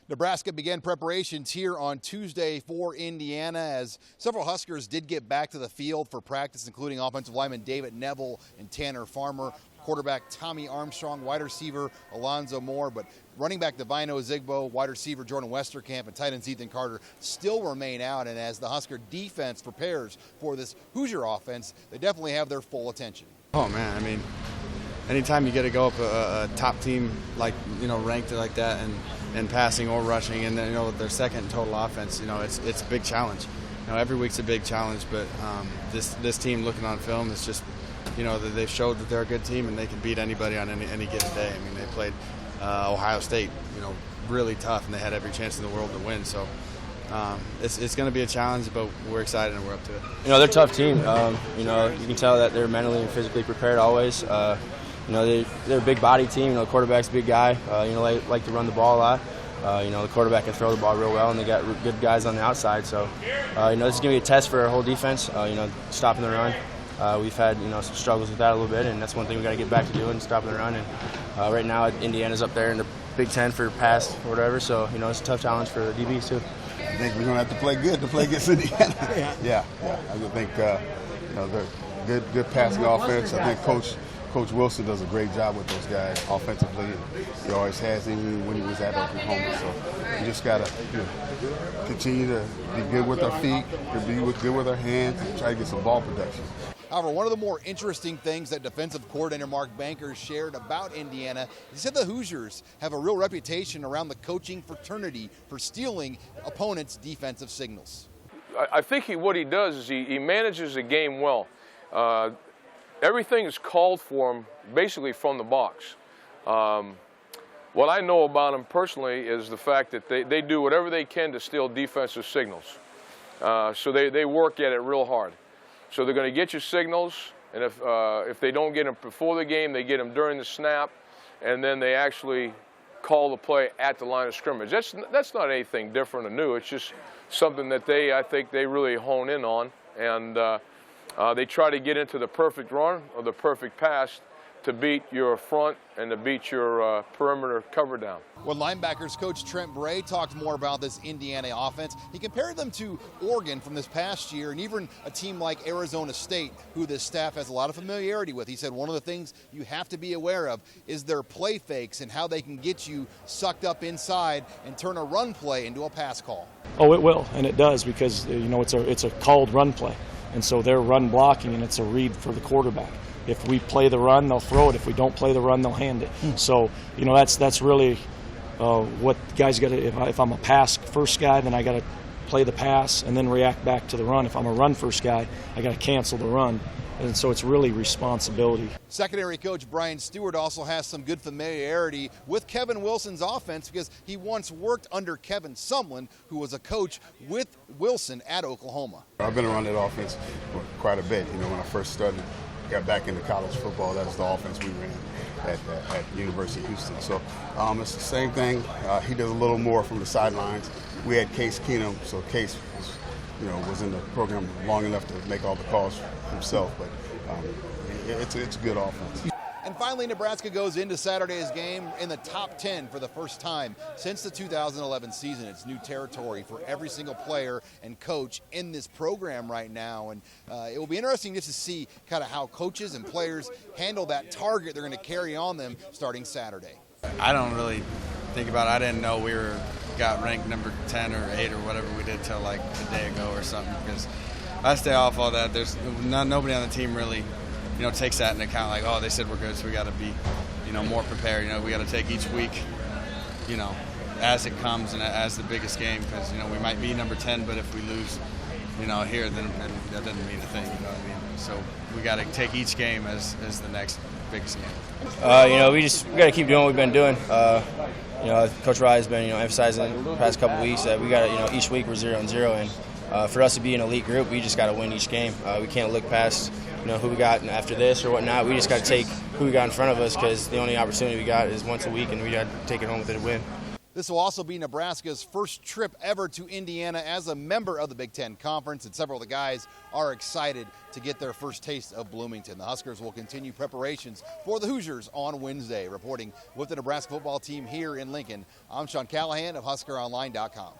Nebraska began preparations here on Tuesday for Indiana as several Huskers did get back to the field for practice, including offensive lineman David Neville and Tanner Farmer, quarterback Tommy Armstrong, wide receiver Alonzo Moore, but running back Divino Zigbo, wide receiver Jordan Westerkamp, and tight ends Ethan Carter still remain out. And as the Husker defense prepares for this Hoosier offense, they definitely have their full attention. Oh man, I mean, anytime you get to go up a top team like, ranked like that and passing or rushing, and then, their second total offense, it's a big challenge. Every week's a big challenge, but this team, looking on film, it's just, that they've showed that they're a good team and they can beat anybody on any given day. I mean, they played Ohio State, really tough, and they had every chance in the world to win. So it's going to be a challenge, but we're excited and we're up to it. They're a tough team. You can tell that they're mentally and physically prepared always. They're a big body team. The quarterback's a big guy. Like to run the ball a lot. The quarterback can throw the ball real well, and they got good guys on the outside. So, this is going to be a test for our whole defense. Stopping the run. We've had some struggles with that a little bit, and that's one thing we got to get back to doing, stopping the run. And right now, Indiana's up there in the Big Ten for pass or whatever. So, it's a tough challenge for the DBs too. I think we're going to have to play good to play against Indiana. Yeah. I think they're good passing offense. I think Coach Wilson does a great job with those guys offensively. He always has, even when he was at Oklahoma. So we just got to continue to be good with our feet, to be good with our hands, and try to get some ball production. However, one of the more interesting things that defensive coordinator Mark Banker shared about Indiana, he said the Hoosiers have a real reputation around the coaching fraternity for stealing opponents' defensive signals. I think what he does is he manages the game well. Everything is called for him basically from the box. What I know about him personally is the fact that they do whatever they can to steal defensive signals. So they work at it real hard. So they're going to get your signals, and if they don't get them before the game, they get them during the snap, and then they actually call the play at the line of scrimmage. That's not anything different or new. It's just something that I think they really hone in on, and they try to get into the perfect run or the perfect pass to beat your front and to beat your perimeter cover down. When linebackers coach Trent Bray talked more about this Indiana offense, he compared them to Oregon from this past year and even a team like Arizona State, who this staff has a lot of familiarity with. He said one of the things you have to be aware of is their play fakes and how they can get you sucked up inside and turn a run play into a pass call. Oh, it will, and it does, because it's a called run play. And so they're run blocking, and it's a read for the quarterback. If we play the run, they'll throw it. If we don't play the run, they'll hand it. So, that's really what guys got to. If I'm a pass first guy, then I got to play the pass and then react back to the run. If I'm a run first guy, I got to cancel the run. And so it's really responsibility. Secondary coach Brian Stewart also has some good familiarity with Kevin Wilson's offense because he once worked under Kevin Sumlin, who was a coach with Wilson at Oklahoma. I've been around that offense for quite a bit. When I first got back into college football, that was the offense we ran at University of Houston. So it's the same thing. He does a little more from the sidelines. We had Case Keenum, so Case was in the program long enough to make all the calls himself, but it's a good offense. And finally, Nebraska goes into Saturday's game in the top 10 for the first time since the 2011 season. It's new territory for every single player and coach in this program right now. And it will be interesting just to see kind of how coaches and players handle that target they're going to carry on them starting Saturday. I don't really think about it. I didn't know we got ranked number 10 or 8 or whatever we did till like a day ago or something, because I stay off all that. There's nobody on the team really takes that into account, like, oh, they said we're good, so we got to be, more prepared. We got to take each week, as it comes and as the biggest game, because, we might be number 10, but if we lose, here, then that doesn't mean a thing, you know what I mean? So we got to take each game as the next biggest game. We got to keep doing what we've been doing. Coach Rye has been, emphasizing the past couple weeks that we got to, each week we're 0-0, and for us to be an elite group, we just got to win each game. We can't look past who we got after this or whatnot. We just got to take who we got in front of us, because the only opportunity we got is once a week, and we got to take it home with a win. This will also be Nebraska's first trip ever to Indiana as a member of the Big Ten Conference, and several of the guys are excited to get their first taste of Bloomington. The Huskers will continue preparations for the Hoosiers on Wednesday. Reporting with the Nebraska football team here in Lincoln, I'm Sean Callahan of HuskerOnline.com.